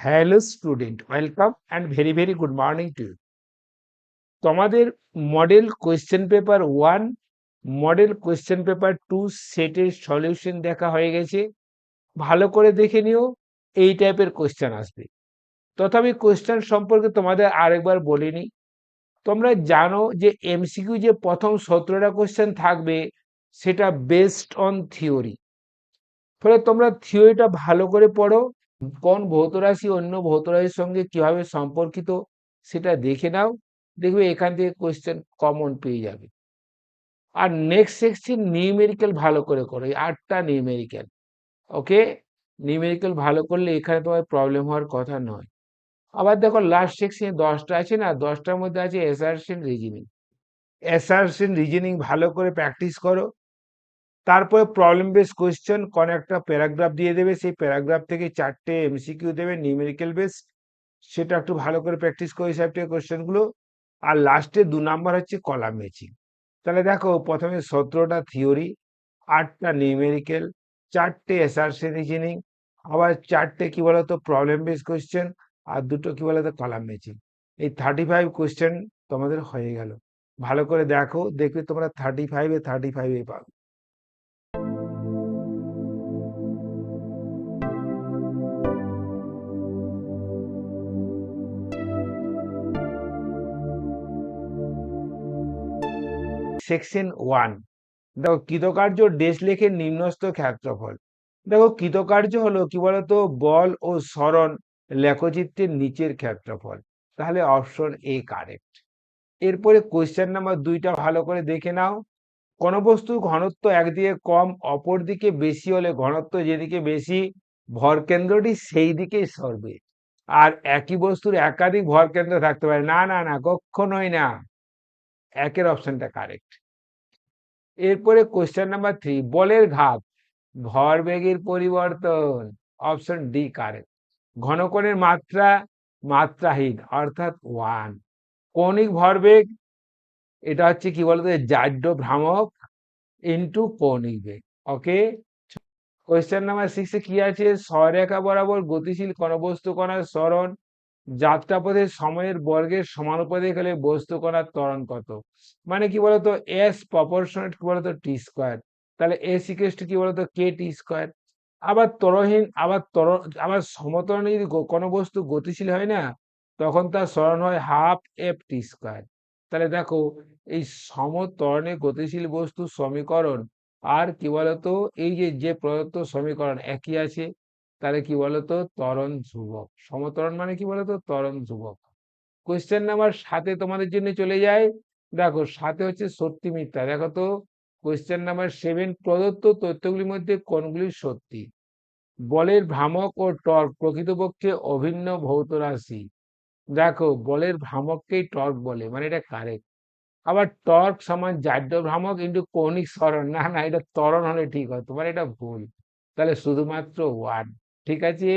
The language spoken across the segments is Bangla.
Hello student, welcome and very very good morning to you. তোমাদের model question paper 1, model question paper 2 সেটের সলিউশন দেখা হয়ে গেছে। ভালো করে দেখে নিও, এই টাইপের কোয়েশ্চেন আসবে। তথাপি কোয়েশ্চেন সম্পর্কে তোমাদের আরেকবার বলিনি। তোমরা জানো যে এমসিকিউ যে প্রথম 17টা কোয়েশ্চেন থাকবে সেটা বেসড অন থিওরি। ফলে তোমরা থিওরিটা ভালো করে পড়ো, কোন ভৌত রাশি অন্য ভৌত রাশির সঙ্গে কিভাবে সম্পর্কিত সেটা দেখে নাও, দেখবে এখান থেকে কোয়েশ্চেন কমন পেয়ে যাবে। আর নেক্সট সেকশন নিউমেরিক্যাল ভালো করে করো, এই 8টা নিউমেরিক্যাল। ওকে, নিউমেরিক্যাল ভালো করলে এখানে তোমার প্রবলেম হওয়ার কথা নয়। আবার দেখো লাস্ট সেকশনে 10টা আছে না, 10টার মধ্যে আছে অ্যাসারশন রিজনিং। অ্যাসারশন রিজনিং ভালো করে প্র্যাকটিস করো। তারপরে প্রবলেম বেস কোয়েশ্চেন, কোন একটা প্যারাগ্রাফ দিয়ে দেবে, সেই প্যারাগ্রাফ থেকে 4টে এমসিকিউ দেবে নিউমেরিক্যাল বেস, সেটা একটু ভালো করে প্র্যাকটিস করে হিসাব থেকে কোয়েশ্চেনগুলো। আর লাস্টে 2 নাম্বার হচ্ছে কলাম ম্যাচিং। তাহলে দেখো প্রথমে 17টা থিওরি, 8টা নিউমেরিক্যাল, 4টে অ্যাসারশন রিজনিং, আবার 4টে কি বলতো প্রবলেম বেস কোয়েশ্চেন, আর 2টো কি বলতো কলাম ম্যাচিং। এই 35 কোয়েশ্চেন তোমাদের হয়ে গেল। ভালো করে দেখো, দেখবে তোমরা 35-এ পাবে। সেকশন 1, দেখো কৃতকার্য ডেসলেখের নিম্নস্থ ক্ষেত্রফল। দেখো কৃতকার্য হলো কি বলতো বল ও সরণ লেখচিত্রের নিচের ক্ষেত্রফল। তাহলে অপশন এ কারেক্ট। এরপরে কোয়েশ্চেন নাম্বার 2টা ভালো করে দেখে নাও। কোন বস্তুর ঘনত্ব একদিকে কম অপর দিকে বেশি হলে ঘনত্ব যেদিকে বেশি ভর কেন্দ্রটি সেই দিকেই সরবে। আর একই বস্তুর একাধিক ভর কেন্দ্র থাকতে পারে না, না না, কখনোই না। একের অপশনটা কারেক্ট। এরপরে কোশ্চেন নাম্বার 3, বলের ঘাত ভরবেগের পরিবর্তন। Option D correct. ঘনকোণের মাত্রা মাত্রাহীন অর্থাৎ 1। কৌণিক ভরবেগ এটা হচ্ছে কি বলতো জাড্য ভ্রামক ইন্টু কৌণিক বেগ। ওকে, কোয়েশ্চেন নাম্বার 6 কি আছে, সরেখা বরাবর গতিশীল কোন বস্তু কণার সরণ যাত্রাপথে সময়ের বর্গের সমানুপাতিক হলে বস্তু কণার ত্বরণ কত। মানে কি বলতো এস প্রপোর্শনেট কি বলতো টি স্কোয়ার। তাহলে এস ইকুয়ালস টু কি বলতো কে টি স্কোয়ার। আবার ত্বরণহীন আবার সমত্বরণে যদি কোনো বস্তু গতিশীল হয় না, তখন তার সরণ হয় হাফ এফ টি স্কোয়ার। তাহলে দেখো এই সমত্বরণে গতিশীল বস্তু সমীকরণ আর কি বলতো এই যে যে প্রদত্ত সমীকরণ একই আছে, তাহলে কি বলতো ত্বরণ ধ্রুবক। সমত্বরণ মানে কি বলতো ত্বরণ ধ্রুবক। কোয়েশ্চেন নাম্বার 7 তোমাদের জন্য চলে যায়। দেখো 7 হচ্ছে সত্যি মিথ্যা। দেখো তো কোয়েশ্চেন নাম্বার 7, প্রদত্ত তথ্যগুলির মধ্যে কোনগুলি সত্যি। বলের ভ্রামক ও টর্ক প্রকৃতপক্ষে অভিন্ন ভৌত রাশি। দেখো বলের ভ্রামককেই টর্ক বলে, মানে এটা কারেক্ট। আবার টর্ক সমান জাড্য ভ্রামক ইন্টু কৌণিক সরণ, না না, এটা ত্বরণ হলে ঠিক হতো, মানে এটা ভুল। তাহলে শুধুমাত্র 1। ঠিক আছে।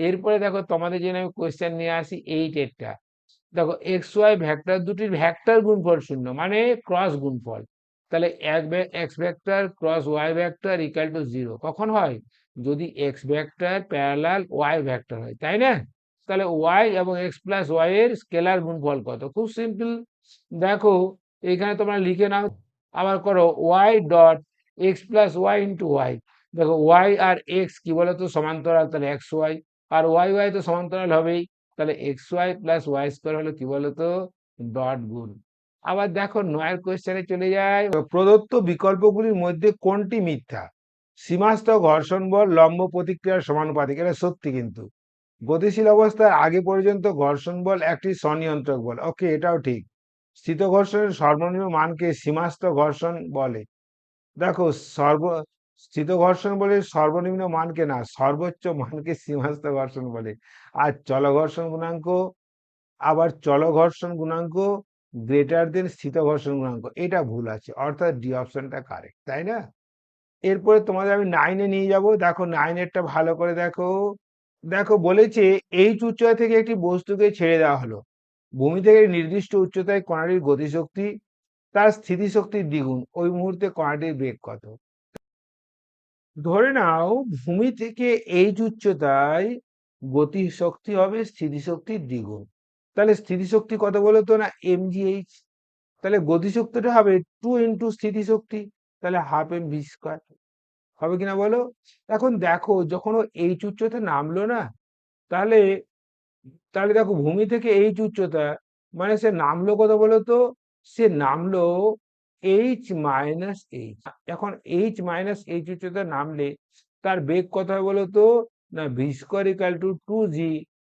এরপরে দেখো তোমাদের জন্য আমি কোয়েশ্চেন নিয়ে আসি 8 দেখো এক্স ওয়াই ভেক্টর দুটির ভেক্টর গুণফল 0, মানে ক্রস গুণফল। তাহলে X vector cross Y vector equal to 0 কখন হয়, যদি X vector parallel Y vector হয়, তাই না। তাহলে ওয়াই এবং এক্স প্লাস ওয়াই এর স্কেলার গুণফল কত, খুব সিম্পল। দেখো এখানে তোমরা লিখে নাও, আবার করো Y dot X plus Y into Y. দেখো ওয়াই আর এক্স কি বলতো সমান্তরাল, তাহলে এক্স ওয়াই, আর ওয়াই ওয়াই তো সমান্তরাল হবেই, তাহলে X Y plus Y square হলো কি বলতো ডট গুণ। আবার দেখো 9 কোয়েশ্চেনে চলে যায়, প্রদত্ত বিকল্পগুলির মধ্যে কোনটি মিথ্যা। সীমাস্থ ঘর্ষণ বল লম্ব প্রতিক্রিয়ার সমানুপাতিক, এটা সত্যি কিন্তু। গতিশীল অবস্থার আগে পর্যন্ত ঘর্ষণ বল একটি স্বনিয়ন্ত্রক বল, ওকে এটাও ঠিক। স্থিত ঘর্ষণের সর্বনিম্ন মানকে সীমাস্থ ঘর্ষণ বলে। দেখো স্থিত ঘর্ষণ বলে সর্বনিম্ন মানকে না, সর্বোচ্চ মানকে সীমাস্থ ঘর্ষণ বলে। আর চলঘর্ষণ গুণাঙ্ক, আবার চলঘর্ষণ গুণাঙ্ক গ্রেটার দেন স্থিত ঘর্ষণ গুণাঙ্ক, এটা ভুল আছে, অর্থাৎ ডি অপশনটা কারেক্ট, তাই না। এরপরে তোমাদের আমি 9-এ নিয়ে যাব। দেখো 9-এরটা ভালো করে দেখো। দেখো বলেছে এইচ উচ্চতা থেকে একটি বস্তুকে ছেড়ে দেওয়া হলো, ভূমি থেকে নির্দিষ্ট উচ্চতায় কণাটির গতিশক্তি তার স্থিতিশক্তির দ্বিগুণ, ওই মুহূর্তে কণাটির বেগ কত। ধরে নাও ভূমি থেকে এইচ উচ্চতায় গতিশক্তি হবে স্থিতিশক্তির দ্বিগুণ। তাহলে স্থিতিশক্তি কত বলো তো? না mgh। তাহলে গতিশক্তিটা হবে 2 ইন্টু স্থিতিশক্তি, তাহলে হাফ এম ভি স্কোয়ার। হবে কিনা বলো? এখন দেখো যখন ও এইচ উচ্চতা নামলো না, তাহলে তাহলে দেখো ভূমি থেকে এইচ উচ্চতা, মানে সে নামলো কত বলো তো? সে নামলো এইচ মাইনাস এইচ। এখন এইচ মাইনাস এইচ উচ্চতা নামলে তার বেগ কত হয় বলো তো? না V square equal two 2g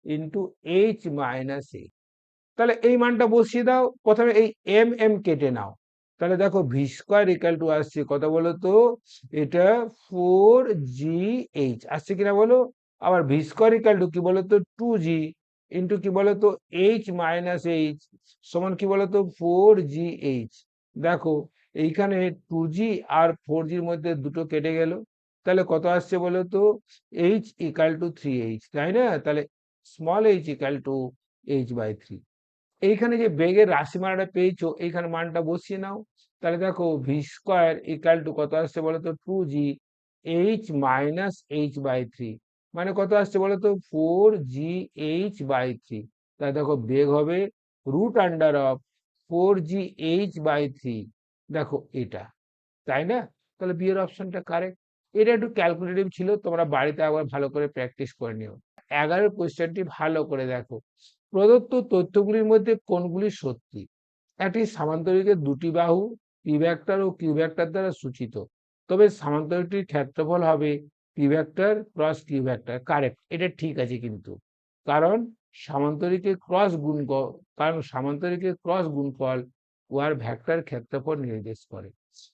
into H minus H. তাহলে এই মানটা বসিয়ে দাও, প্রথমে এই এম এম কেটে নাও। তাহলে দেখো ভি স্কোয়ার ইকাল টু আসছে কত বলো তো? এটা 4gh আসছে কিনা বলো? আবার ভি স্কোয়ার ইকাল টু কি বলতো? 2g ইন্টু কি বলতো? এইচ মাইনাস এইচ সমান কি বলতো? 4gh। দেখো এইখানে 2g আর 4gর মধ্যে দুটো কেটে গেল, তাহলে কত আসছে বলতো? এইচ ইকাল টু 3h, তাই না? তাহলে small H equal to h/3। এইখানে যে বেগের রাশিমালাটা পেয়েছো, এইখানে মানটা বসিয়ে নাও। তাহলে দেখো ভি স্কোয়ার ইকাল টু কত আসছে বলতো? 2g এইচ মাইনাস h/3, মানে কত আসছে বলতো? 4gh/3। তাহলে দেখো বেগ হবে রুট আন্ডার অফ 4gh/3। দেখো এটা, তাই না? তাহলে বি এর অপশনটা কারেক্ট। এটা একটু ক্যালকুলেটিভ ছিল, তোমরা বাড়িতে আবার ভালো করে প্র্যাকটিস করে নিও। 11 কোশ্চেনটি ভালো করে দেখো। প্রদত্ত তথ্যগুলির মধ্যে কোনগুলি সত্যি? একটি সামান্তরিকের দুটি বাহু পি ভেক্টর ও কিউ ভেক্টর দ্বারা সূচিত, তবে সামান্তরিকটির ক্ষেত্রফল হবে P vector cross Q vector. Correct, এটা ঠিক আছে কিন্তু, কারণ সামান্তরিকের ক্রস গুণফল উহার ভেক্টর ক্ষেত্রফল নির্দেশ করে।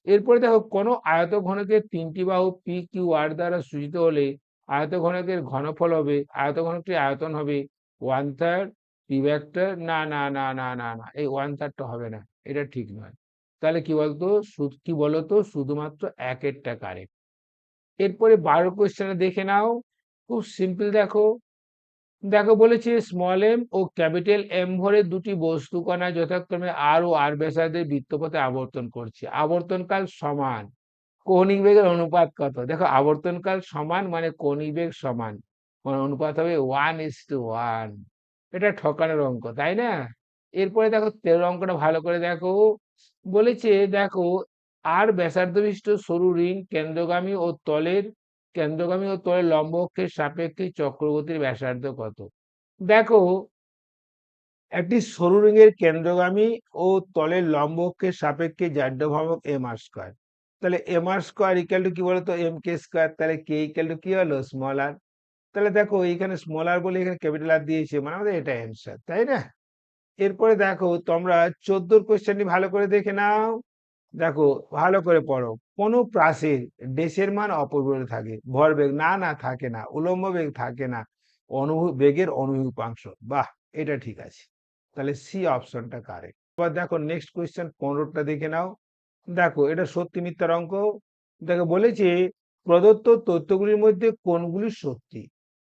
এরপরে দেখো কোন আয়তঘনকের তিনটি বাহু পি কিউ আর দ্বারা সূচিত হলে আয়তঘনকের ঘনফল হবে, আয়তঘনকটির আয়তন হবে 1/3 পি ভেক্টর। না না না না না না, এই 1/3টা হবে না, এটা ঠিক নয়। তাহলে কি বলতো? কি বলতো? শুধুমাত্র একেরটা কারেক্ট। এরপরে 12 কোশ্চেনে দেখে নাও, খুব সিম্পল। দেখো দেখো বলেছে স্মল এম ও ক্যাপিটাল এম ভরে দুটি বস্তু কণা যথাক্রমে আর ও আর ব্যাসার্ধে বৃত্তপথে আবর্তন করছে, আবর্তনকাল সমান, কৌণিক বেগের অনুপাত কত? দেখো আবর্তনকাল সমান মানে কৌণিক বেগ সমান, মানে অনুপাত হবে 1:1। এটা ঠকানোর অঙ্ক, তাই না? এরপরে দেখো 13 অঙ্কটা ভালো করে দেখো। বলেছে দেখো আর ব্যাসার্ধ বিশিষ্ট সরু রিং কেন্দ্রগামী ও তলের লম্ব অক্ষের সাপেক্ষে চক্রবর্তীর ব্যাসার্ধ কত? দেখো একটি সরু রিংয়ের কেন্দ্রগামী ও তলের লম্ব অক্ষের সাপেক্ষে জাড্য ভ্রামক এম আর স্কোয়ার। তাহলে M R square equal to কি বলতো? M K square. তাহলে কে ইকাল টু কি হলো? Small R. তাহলে দেখো এইখানে স্মল আর বলে এখানে ক্যাপিটাল আর দিয়েছে, মানে আমাদের এটা অ্যান্সার, তাই না? এরপরে দেখো তোমরা 14 কোশ্চেনটি ভালো করে দেখে নাও। দেখো ভালো করে পড়ো। কোন প্রাচীর ডেসের মান অপরিবর্তিত থাকে? ভরবেগ না না থাকে না, উলম্ব বেগ থাকে না, বেগের অনুরূপাংশ। বাহ, এটা ঠিক আছে। তাহলে সি অপশনটা কারেক্ট। এবার দেখো নেক্সট কোয়েশ্চেন 15টা দেখে নাও। দেখো এটা সত্যি মিথ্যার অঙ্ক। দেখো বলেছে প্রদত্ত তথ্যগুলির মধ্যে কোনগুলি সত্যি?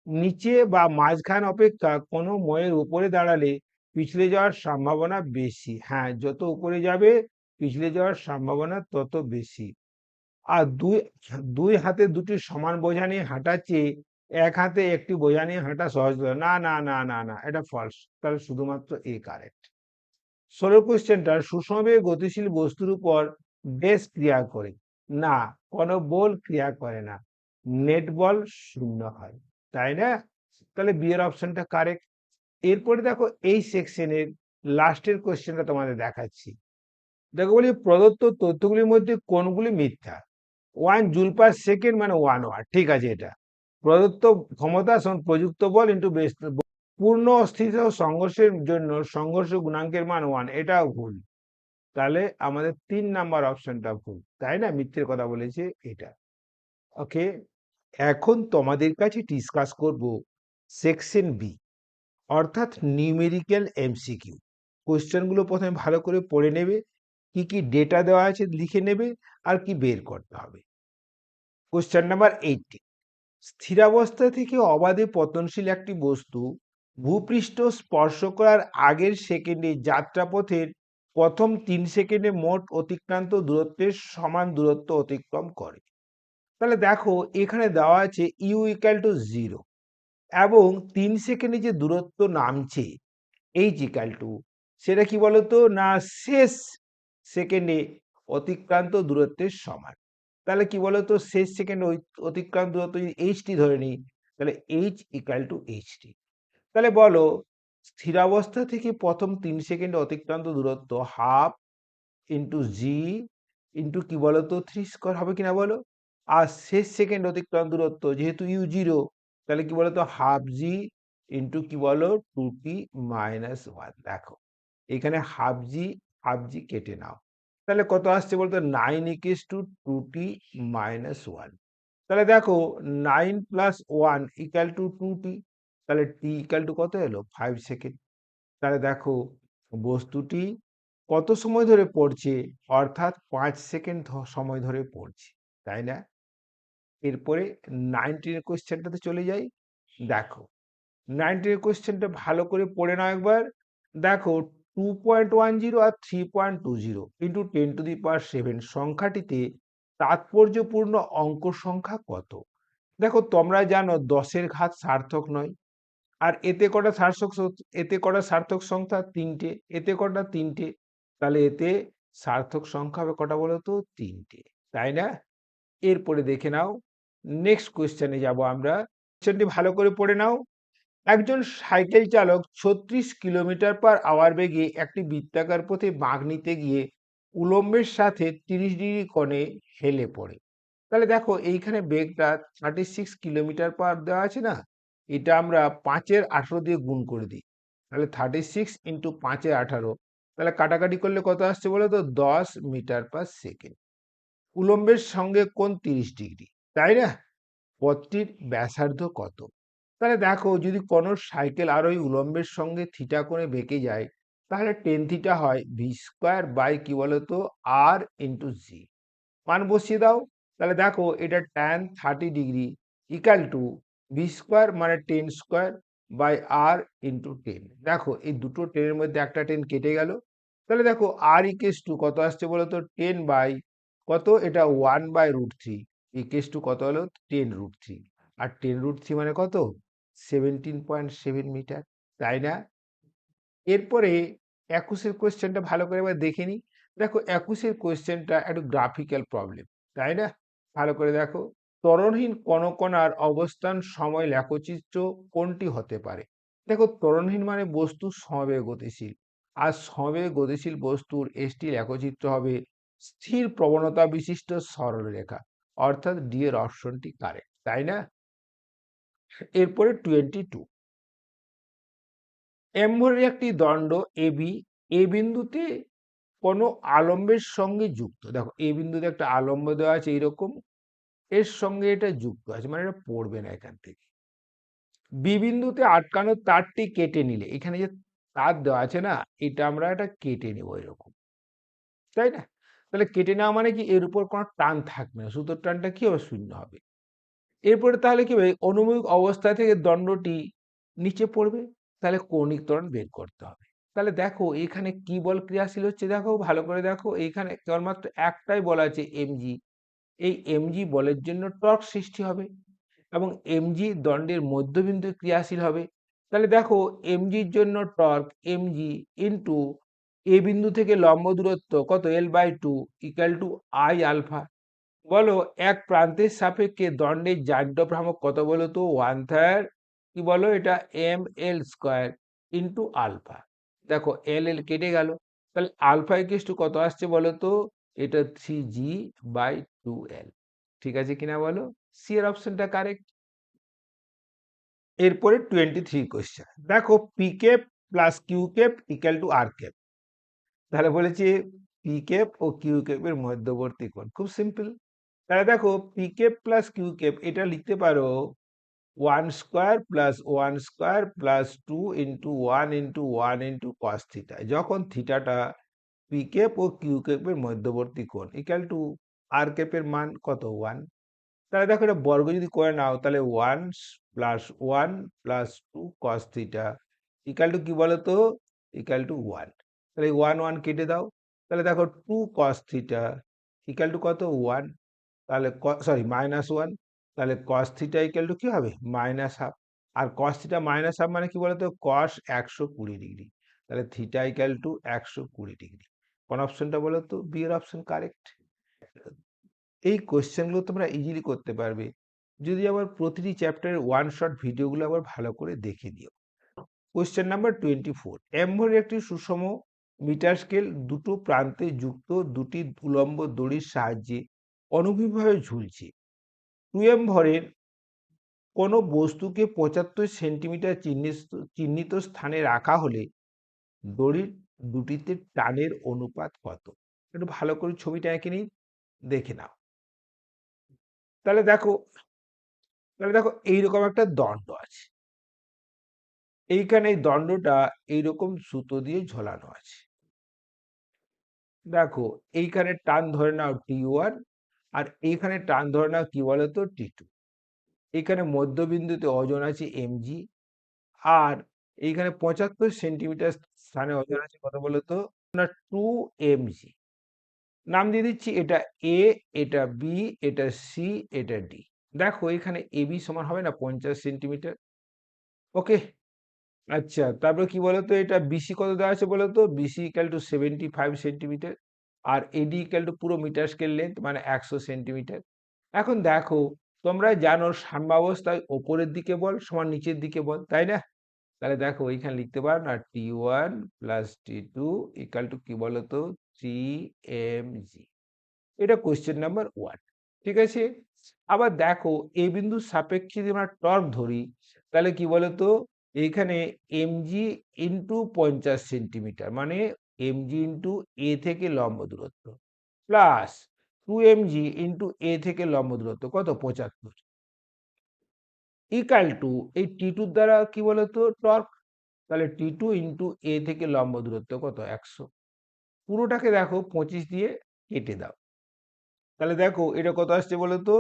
নিচে বা মাঝখান অপেক্ষা কোনো ময়ের উপরে দাঁড়ালে পিছলে যাওয়ার সম্ভাবনা বেশি। হ্যাঁ, যত উপরে যাবে পিছলে যাওয়ার সম্ভাবনা তত বেশি। আর দুই দুই হাতে দুটি সমান বোঝা নিয়ে হাঁটা চেয়ে এক হাতে একটি বোঝা নিয়ে হাঁটা সহজ। না না না না না, এটা ফলস। তাহলে শুধুমাত্র এ কারেক্ট। 16 কোশ্চেনটা সুষমভাবে গতিশীল বস্তুর উপর বেশ ক্রিয়া করে। না, কোনো বল ক্রিয়া করে না, নেট বল শূন্য হয়, তাই না? তাহলে বি এর অপশনটা কারেক্ট। এরপরে দেখো এই সেকশনের লাস্টের কোশ্চেনটা তোমাদের দেখাচ্ছি। দেখো বলি প্রদত্ত তথ্যগুলির মধ্যে কোনগুলি মিথ্যা? 1 জুল/সেকেন্ড মানে 1 ওয়াট, ঠিক আছে। এটা প্রদত্ত ক্ষমতা সমান প্রযুক্ত বল ইন্টু বেস। পূর্ণ অস্থিতি ও সংঘর্ষের জন্য সংঘর্ষ গুণাঙ্কের মান 1, এটাও ভুল। তাহলে আমাদের 3 নাম্বার অপশনটা ভুল, তাই না? মিথ্যের কথা বলেছে এটা। ওকে, এখন তোমাদের কাছে ডিসকাস করব সেকশন বি, অর্থাৎ নিউমেরিক্যাল এমসিকিউ। কোশ্চেনগুলো প্রথমে ভালো করে পড়ে নেবে, কি কি ডেটা দেওয়া আছে লিখে নেবে, আর কি বের করতে হবে। কোশ্চেন নাম্বার 18, স্থিরাবস্থা থেকে অবাধে পতনশীল একটি বস্তু ভূপৃষ্ঠ স্পর্শ করার আগের সেকেন্ডে যাত্রাপথের প্রথম 3 সেকেন্ডে মোট অতিক্রান্ত দূরত্বের সমান দূরত্ব অতিক্রম করে। তাহলে দেখো এখানে দেওয়া আছে ইউ ইকাল টু 0। এবং 3 সেকেন্ডে যে দূরত্ব নামছে এইচ ইকাল টু সেটা কি বলতো না শেষ সেকেন্ডে অতিক্রান্ত দূরত্বের সমান। তাহলে কি বলতো শেষ সেকেন্ড অতিক্রান্ত দূরত্ব যদি এইচটি ধরে নিই তাহলে এইচ ইকাল টু এইচটি। তাহলে বলো স্থিরাবস্থা থেকে প্রথম 3 সেকেন্ডে অতিক্রান্ত দূরত্ব হাফ ইন্টু জি ইন্টু কি বলতো 3 স্কোয়ার হবে কিনা বলো। আর শেষ সেকেন্ড অতিক্রান্ত দূরত্ব যেহেতু ইউ জিরো তাহলে কি বলতো হাফ জি ইন্টু কি বলো 2t মাইনাস 1। দেখো এখানে হাফ জি কেটে নাও তাহলে কত আসছে বলতো 9 ইকুয়ালস টু 2t মাইনাস 1। তাহলে দেখো 9 প্লাস 1 ইকাল টু 2t, তাহলে টি ইকাল টু কত এলো 5 সেকেন্ড। তাহলে দেখো বস্তুটি কত সময় ধরে পড়ছে অর্থাৎ 5 সেকেন্ড সময় ধরে পড়ছে, তাই না? এরপরে 19 কোশ্চেনটাতে চলে যাই। দেখো 19 কোশ্চেনটা ভালো করে পড়ে নাও একবার। দেখো 2.10 আর 3.20 ইন্টু 10⁻7 সংখ্যাটিতে তাৎপর্যপূর্ণ অঙ্ক সংখ্যা কত? দেখো তোমরা জানো 10-এর ঘাত সার্থক নয়, আর এতে কটা সার্থক সংখ্যা 3টে, এতে কটা 3টে, তাহলে এতে সার্থক সংখ্যা হবে কটা বলো তো 3টে, তাই না? এরপরে দেখে নাও নেক্সট কোয়েশ্চেনে যাব আমরা। কোয়েশ্চেনটি ভালো করে পড়ে নাও। একজন সাইকেল চালক 36 কিলোমিটার/আওয়ার বেগে একটি বৃত্তাকার পথে বাঁক নিতে গিয়ে উলম্বের সাথে 30 ডিগ্রি কোণে হেলে পড়ে। তাহলে দেখো এইখানে বেগটা 36 কিলোমিটার/আওয়ার দেওয়া আছে না, এটা আমরা 5-18 দিয়ে গুণ করে দিই, তাহলে 36 × 5-18, তাহলে কাটাকাটি করলে কত আসছে বলো তো 10 মিটার/সেকেন্ড। উলম্বের সঙ্গে কোণ 30 ডিগ্রি, তাই না? পথটির ব্যাসার্ধ কত? তাহলে দেখো যদি কোনো সাইকেল আর ওই উলম্বের সঙ্গে থিটা কোণে বেঁকে যায় তাহলে টেন থিটা হয় ভি স্কোয়ার বাই কি বলতো আর ইন্টু জি। মান বসিয়ে দাও, তাহলে দেখো এটা tan 30 degree equal to V square মানে 10 স্কোয়ার বাই আর ইন্টু 10। দেখো এই দুটো টেনের মধ্যে একটা টেন কেটে গেল, তাহলে দেখো আর ইকেস টু কত আসছে বলতো 10 বাই কত, এটা 1/√3 ইকেস টু কত হলো 10√3, আর 10√3 মানে কত 17.7 মিটার, তাই না? এরপরে 21-এর কোয়েশ্চেনটা ভালো করে এবার দেখে নিই। দেখো 21-এর কোয়েশ্চেনটা একটু গ্রাফিক্যাল প্রবলেম, তাই না? ভালো করে দেখো, ত্বরণহীন কণার অবস্থান সময় লেখচিত্র কোনটি হতে পারে? দেখো ত্বরণহীন মানে বস্তু সমবেগে গতিশীল, আর সমবেগে গতিশীল বস্তুর এসটি লেখচিত্র হবে স্থির প্রবণতা বিশিষ্ট সরলরেখা, অর্থাৎ ডি এর অপশনটি কারেক্ট, তাই না? এরপরে 22, এম ভরের একটি দণ্ড এবি এ বিন্দুতে কোনো আলম্বের সঙ্গে যুক্ত। দেখো এ বিন্দুতে একটা আলম্ব দেওয়া আছে এইরকম, এর সঙ্গে এটা যুক্ত আছে মানে এটা পড়বে না এখান থেকে। বি বিন্দুতে আটকানো তারটি কেটে নিলে, এখানে যে তার দেওয়া আছে না এটা আমরা এটা কেটে নেবো এরকম, তাই না? তাহলে কেটে নেওয়া মানে কি এর উপর কোনো টান থাকবে না, সুতোর টানটা কি হবে শূন্য হবে। এরপরে তাহলে কি হবে অনুভূমিক অবস্থা থেকে দণ্ডটি নিচে পড়বে, তাহলে কৌণিক ত্বরণ বের করতে হবে। তাহলে দেখো এখানে কি বল ক্রিয়াশীল হচ্ছে, দেখো ভালো করে দেখো এইখানে কেবলমাত্র একটাই বল আছে এমজি, এই এমজি বলের জন্য টর্ক সৃষ্টি হবে এবং এমজি দণ্ডের মধ্যবিন্দু ক্রিয়াশীল হবে। তাহলে দেখো এমজির জন্য টর্ক এমজি ইন্টু এ বিন্দু থেকে লম্ব দূরত্ব কত L/2 equal to I alpha. বলো এক প্রান্তের সাপেক্ষে দণ্ডের জাড্য ভ্রামক কত বলো তো 1/3 কি বলো এটা ml² ইন্টু আলফা। দেখো এল এল কেটে গেল, তাহলে আলফা ইকুয়ালস টু কত আসছে বলো তো এটা 3g/2l। ঠিক আছে কিনা বলো, সি এর অপশনটা কারেক্ট। এরপরে 23 কোশ্চেন, দেখো P cap plus Q cap equal to R cap. তাহলে বলেছে পি ক্যাপ ও কিউ ক্যাপের মধ্যবর্তী কোণ, খুব সিম্পল। তাহলে দেখো P cap plus Q cap এটা লিখতে পারো 1² + 1² + 2 × 1 × 1 cos থিটা, যখন থিটাটা পি ক্যাপ ও কিউ ক্যাপের মধ্যবর্তী কোণ ইকুয়াল টু আর ক্যাপের মান কত 1। তাহলে দেখো এটা বর্গ যদি করে নাও তাহলে 1 + 1 + 2 cos থিটা ইকুয়াল টু কি বলতো ইকুয়াল টু 1। তাহলে 1 1 কেটে দাও, তাহলে দেখো 2 cos থিটা ইকুয়াল টু কত 1, তাহলে সরি -1, তাহলে cos থিটা ইকুয়াল টু কি হবে -1/2। আর cos থিটা মাইনাস হাফ মানে কি বলতো, cos 120 ডিগ্রি। তাহলে থিটা ইকাল টু 120 ডিগ্রি। কোন অপশনটা বলো তো? বি এর অপশন কারেক্ট। এই কোশ্চেনগুলো তোমরা ইজিলি করতে পারবে যদি আবার প্রতিটি চ্যাপ্টারের ওয়ান শট ভিডিওগুলো আবার ভালো করে দেখে দিও। কোশ্চেন নাম্বার 24, এমভরের একটি সুষম মিটার স্কেল দুটো প্রান্তে যুক্ত দুটি উলম্ব দড়ির সাহায্যে অনুভূমিকভাবে ঝুলছে। 2m ভরের কোনো বস্তুকে 75 সেন্টিমিটার চিহ্নিত স্থানে রাখা হলে দড়ির দুটিতে টানের অনুপাত কত? একটু ভালো করে ছবিটা এঁকে নিই, দেখে নাও। তাহলে দেখো এইরকম একটা দণ্ড আছে। এইখানে এই দণ্ডটা এইরকম সুতো দিয়ে ঝোলানো আছে। দেখো এইখানে টান ধরে নাও T1 আর এইখানে টান ধরে নাও কি বলতো T2। এইখানে মধ্যবিন্দুতে ওজন আছে mg আর এইখানে 75 সেন্টিমিটার স্থানে ওজন আছে কত বলতো না 2mg। নাম দিয়ে দিচ্ছি, এটা A, এটা B, এটা C, এটা D। দেখো এখানে AB সমান হবে না 50 সেন্টিমিটার। ওকে, আচ্ছা তারপরে কি বলতো, এটা BC কত দেওয়া আছে বলতো? BC ইকাল টু 75 সেন্টিমিটার আর AD ইকাল টু পুরো মিটার স্কেল লেন্থ মানে 100 সেন্টিমিটার। এখন দেখো তোমরা জানো সাম্যাবস্থায় ওপরের দিকে বল সমান নিচের দিকে বল, তাই না? তাহলে দেখো এইখানে লিখতে পারো না T1 plus T2 equal to কি বলতো 3mg। এটা কোশ্চেন নাম্বার 1। ঠিক আছে, আবার দেখো এ বিন্দুর সাপেক্ষে যদি আমরা টর্ক ধরি তাহলে কি বলতো, এইখানে mg ইন্টু 50 সেন্টিমিটার মানে mg ইন্টু এ থেকে লম্ব দূরত্ব প্লাস 2mg ইন্টু এ থেকে লম্ব দূরত্ব কত 75 ইকাল টু এই T2 দ্বারা কি বলতো টর্ক। তাহলে T2 ইন্টু এ থেকে লম্ব দূরত্ব কত 100। পুরোটাকে দেখো 25 দিয়ে কেটে দাও। তাহলে দেখো এটা কত আসছে বলতো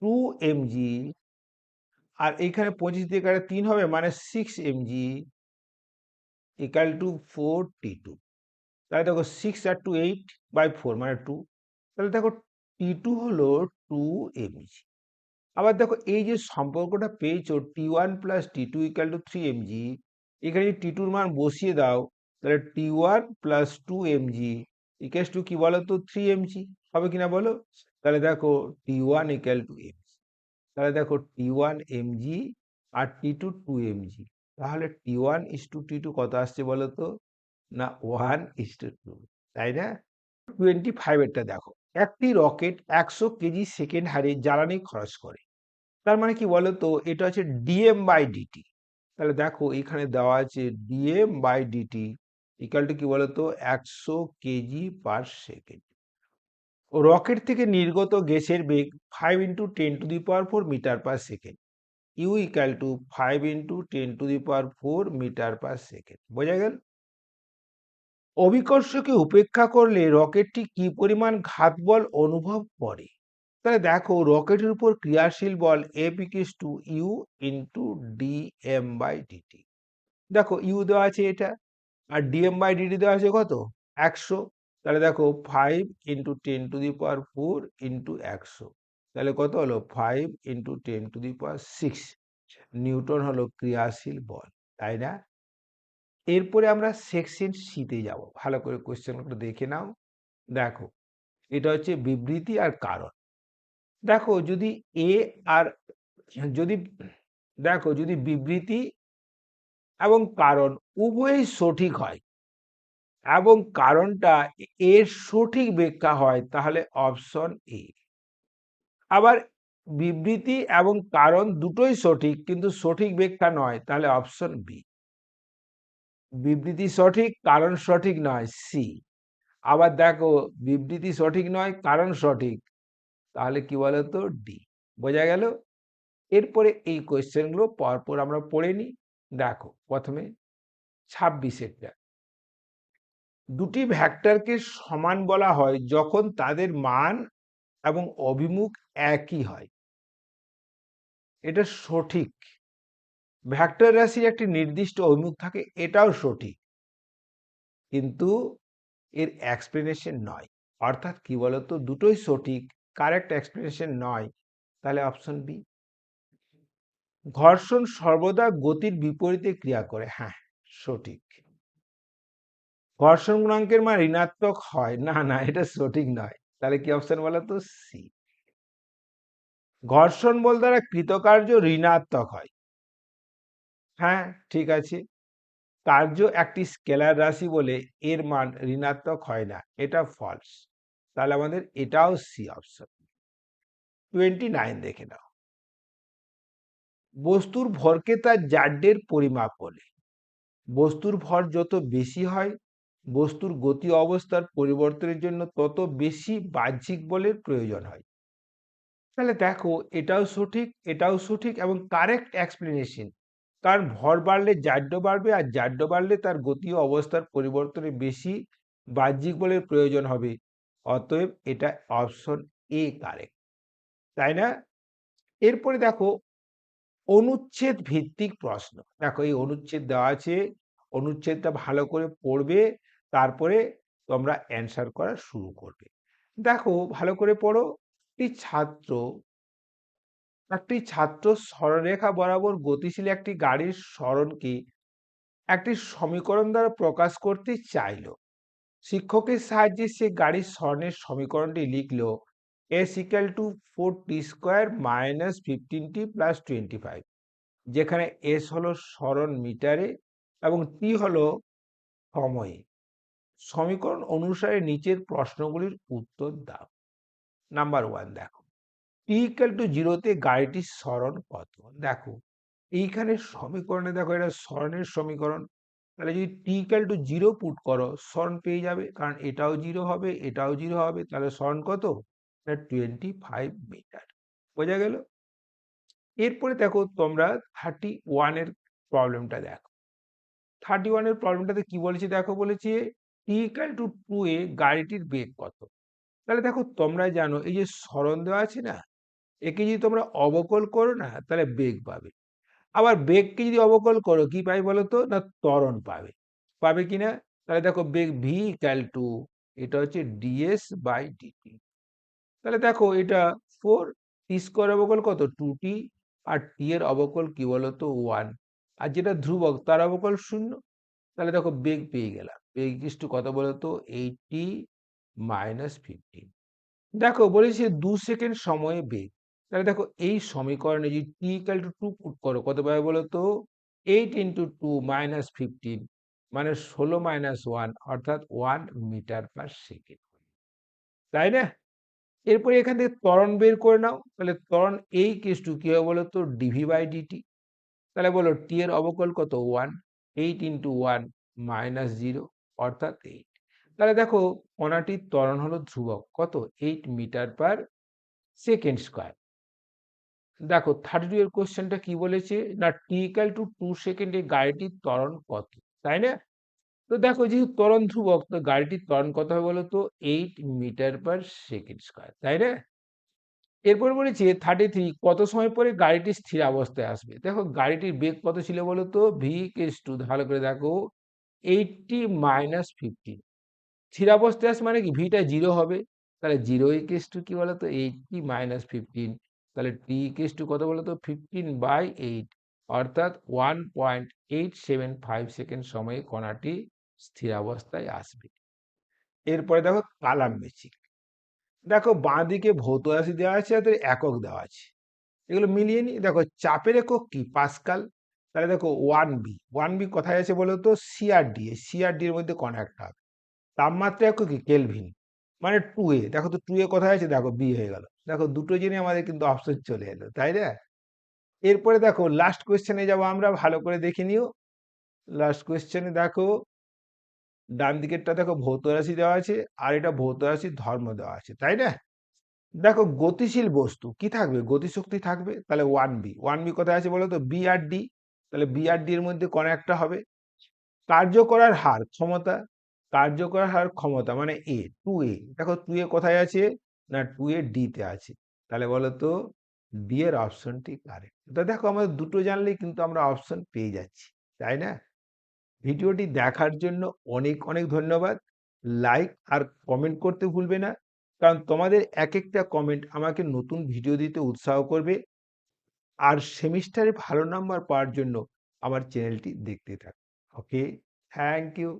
2mg আর এইখানে 25 দিয়ে কাটে 3 হবে মানে 6mg ইকাল টু 4T2। তাহলে দেখো 6 আর 2 8/4 মানে 2। তাহলে দেখো T2 হলো 2mg। আবার দেখো এই যে সম্পর্কটা পেয়েছো T1 plus T2 equal to 3mg, এখানে যদি T2 এর মান বসিয়ে দাও তাহলে T1 plus 2mg equals two কি বলো তো 3mg হবে কিনা বলো? তাহলে দেখো T1 ইকাল টু mg। তাহলে দেখো T1 mg আর T2 2mg। তাহলে T1 ইস টু T2 কত আসছে বলো তো? না 1:2, তাই না? 25 এরটা দেখো, একটি রকেট 100 কেজি সেকেন্ড হারে জ্বালানি খরচ করে। তার মানে কি বলতো, এটা হচ্ছে dm/dt। তাহলে দেখো এখানে দেওয়া আছে dm/dt ইকাল টু কি বলতো 100 কেজি পার সেকেন্ড। রকেট থেকে নির্গত গ্যাসের বেগ 5 into 10⁴ metre per second. U equal to 5 into 10⁴ metre per second. বোঝা গেল? অভিকর্ষকে উপেক্ষা করলে রকেটটি কি পরিমাণ ঘাত বল অনুভব করে? তাহলে দেখো রকেটের উপর ক্রিয়াশীল বল F equals to U into dm/dt। দেখো ইউ দেওয়া আছে এটা আর dm/dt দেওয়া আছে কত 100। তাহলে দেখো 5 ইন্টু 10⁴ ইন্টু 100 তাহলে কত হলো 5 ইন্টু 10⁶ নিউটন হলো ক্রিয়াশীল বল, তাই না? এরপরে আমরা সেকশন সিতে যাব, ভালো করে কোশ্চেনগুলো দেখে নাও। দেখো এটা হচ্ছে বিবৃতি আর কারণ। দেখো যদি এ আর যদি দেখো যদি বিবৃতি এবং কারণ উভয়ই সঠিক হয় এবং কারণটা এর সঠিক ব্যাখ্যা হয় তাহলে অপশন এ। আবার বিবৃতি এবং কারণ দুটোই সঠিক কিন্তু সঠিক ব্যাখ্যা নয় তাহলে অপশন বি। বিবৃতি সঠিক কারণ সঠিক নয় সি। আবার দেখো বিবৃতি সঠিক নয় কারণ সঠিক তাহলে কি বলতো ডি। বোঝা গেল? এরপরে এই কোয়েশ্চেনগুলো পরপর আমরা পড়ে নিই। দেখো প্রথমে 26 দুটি ভেক্টরকে সমান বলা হয় যখন তাদের মান এবং অভিমুখ একই হয়। এটা সঠিক। ভেক্টর রাশির একটি নির্দিষ্ট অভিমুখ থাকে, এটাও সঠিক, কিন্তু এর এক্সপ্লেনেশন নয়। অর্থাৎ কি বলতো দুটোই সঠিক, কারেক্ট এক্সপ্লেনেশন নয়, তাহলে অপশন বি। ঘর্ষণ সর্বদা গতির বিপরীতে ক্রিয়া করে। হ্যাঁ, সঠিক। ঘর্ষণ গুণাঙ্কের মান ঋণাত্মক হয় না, না, এটা সঠিক নয়। তাহলে কি অপশন বলো তো? সি। ঘর্ষণ বল দ্বারা কৃতকার্য ঋণাত্মক হয়। হ্যাঁ, ঠিক আছে। কার্য একটি স্কেলার রাশি বলে এর মান ঋণাত্মক হয় না, এটা ফলস। তাহলে আমাদের এটাও সি অপশন। 29 দেখে নাও। বস্তুর ভরকে তার জাড্যের পরিমাপ বলে। বস্তুর ভর যত বেশি হয়, বস্তুর গতি অবস্থার পরিবর্তনের জন্য তত বেশি বাহ্যিক বলের প্রয়োজন হয়। তাহলে দেখো, এটাও সঠিক, এটাও সঠিক এবং কারেক্ট এক্সপ্লেনেশন। কারণ ভর বাড়লে জাড্য বাড়বে, আর জাড্য বাড়লে তার গতি ও অবস্থার পরিবর্তনে বেশি বাহ্যিক বলের প্রয়োজন হবে। অতএব এটা অপশন এ কারেক্ট, তাই না? এরপরে দেখো, অনুচ্ছেদ ভিত্তিক প্রশ্ন। দেখো, এই অনুচ্ছেদ দেওয়া আছে, অনুচ্ছেদটা ভালো করে পড়বে, তারপরে তোমরা অ্যান্সার করা শুরু করবে। দেখো, ভালো করে পড়ো। একটি ছাত্র সরলরেখা বরাবর গতিশীল একটি গাড়ির সরণকে একটি সমীকরণ দ্বারা প্রকাশ করতে চাইল। শিক্ষকের সাহায্যে সে গাড়ির সরণের সমীকরণটি লিখল: s equal to 4t square minus 15t plus 25, যেখানে s হলো সরণ মিটারে এবং t হলো সময়ে। সমীকরণ অনুসারে নিচের প্রশ্নগুলির উত্তর দাও। নাম্বার 1 দেখো, টি ইকুয়াল টু 0-তে গাড়িটির সরণ কত? দেখো, এইখানে সমীকরণে দেখো, এটা সরণের সমীকরণ। তাহলে যদি টি ইকুয়াল টু 0 পুট করো, সরণ পেয়ে যাবে, কারণ এটাও 0 হবে, এটাও 0 হবে। তাহলে সরণ কত? 25 মিটার। বোঝা গেল? এরপরে দেখো, তোমরা 31 এর প্রবলেমটা দেখো। 31 এর প্রবলেমটাতে কি বলেছে দেখো, বলেছে টি ইকুয়াল টু 2 এ গাড়িটির বেগ কত? তাহলে দেখো, তোমরা জানো এই যে সরণ দেওয়া আছে না, একে যদি তোমরা অবকল করো না, তাহলে বেগ পাবে। আবার বেগকে যদি অবকল করো, কি পাই বলো তো? না, ত্বরণ পাবে। পাবে কিনা? তাহলে দেখো, বেগ ভি ইকুয়াল টু, এটা হচ্ছে ডিএস বাই ডিটি। তাহলে দেখো, এটা 4, টি স্কোয়ার অবকল কত? 2t, আর টি এর অবকল কি বলতো? 1, আর যেটা ধ্রুবক তার অবকল 0। তাহলে দেখো, বেগ পেয়ে গেলাম। বেগ ইকুয়াল কত বলতো? 80 মাইনাস 15। দেখো, বলেছে 2 সেকেন্ড সময়ে বেগ। তাহলে দেখো, এই সমীকরণে যদি টি ইকুয়াল টু 2 পুট করো, কত পাবে বলো তো? 8 ইন্টু 2 মাইনাস 15, মানে 16 মাইনাস 1, অর্থাৎ 1 মিটার পার সেকেন্ড। তাই না? এরপরে এখান থেকে ত্বরণ বের করে নাও। তাহলে ত্বরণ এই কেস টু কি হবে বলো তো? Dv by dt. তাহলে বলো, টি এর অবকল কত? 1, 8 ইন্টু 1 মাইনাস 0, অর্থাৎ 8। তাহলে দেখো, কণাটির ত্বরণ হলো ধ্রুবক, কত? 8 মিটার পার সেকেন্ড স্কোয়ার। দেখো, 32 এর কোশ্চেনটা কি বলেছে? না, টি ইকুয়াল টু 2 সেকেন্ডে গাড়িটির ত্বরণ কত? তাই না? তো দেখো, যেহেতু ত্বরণ ধ্রুবক, তো গাড়িটির ত্বরণ কত হবে বলো তো? 8 মিটার পার সেকেন্ড স্কোয়ার, তাই না? এরপর বলেছে 33, কত সময় পরে গাড়িটি স্থির অবস্থায় আসবে? দেখো, গাড়িটির বেগ কত ছিল বলো তো? ভি ইকুয়ালস টু, ভালো করে দেখো, 80 মাইনাস 15। স্থির অবস্থায় আসে মানে কি? ভিটা 0 হবে। তাহলে 0 ইকুয়ালস টু কি বলতো? 80 মাইনাস 15। তাহলে টি ইকুয়ালস টু কত বলতো? 15/8, অর্থাৎ 1.875 সেকেন্ড সময়ে কণাটি স্থির অবস্থায় আসবে। এরপরে দেখো, কালাম ম্যাচিং। দেখো, বাঁ দিকে ভৌত রাশি দেওয়া আছে, আর একক দেওয়া আছে। এগুলো মিলিয়ে নি। দেখো, চাপের একক কি? পাস্কাল। তাহলে দেখো, 1b, 1b কোথায় আছে বলো তো? সিআরডি, সিআরডি এর মধ্যে কোন একটা হবে। তাপমাত্রা একক কি? কেলভিন, মানে 2a। দেখো তো, 2a কোথায় আছে? দেখো, বি হয়ে গেল। দেখো, দুটো জেনে আমাদের কিন্তু অপশন চলে এলো, তাই না? এরপরে দেখো, লাস্ট কোয়েশ্চেনে যাবো আমরা, ভালো করে দেখে নিও। লাস্ট কোয়েশ্চেনে দেখো, ডান দিকেরটা দেখো, ভৌত রাশি দেওয়া আছে, আর এটা ভৌত রাশির ধর্ম দেওয়া আছে, তাই না? দেখো, গতিশীল বস্তু কি থাকবে? গতিশক্তি থাকবে। তাহলে 1b, 1b কোথায় আছে বলো তো? বি আর ডি। তাহলে বি আর ডি এর মধ্যে কোন একটা হবে। কার্য করার হার ক্ষমতা, কার্য করার হার ক্ষমতা মানে এ, 2a। দেখো, 2a কোথায় আছে? না, 2a ডি তে আছে। তাহলে বলো তো, ডি এর অপশনটি কারেক্ট। তো দেখো, আমাদের দুটো জানলেই কিন্তু আমরা অপশন পেয়ে যাচ্ছি, তাই না? ভিডিওটি দেখার জন্য অনেক অনেক ধন্যবাদ। লাইক আর কমেন্ট করতে ভুলবে না, কারণ তোমাদের এক একটা কমেন্ট আমাকে নতুন ভিডিও দিতে উৎসাহ করবে। আর সেমিস্টারে ভালো নাম্বার পাওয়ার জন্য আমার চ্যানেলটি দেখতে থাকুন। ওকে, থ্যাংক ইউ।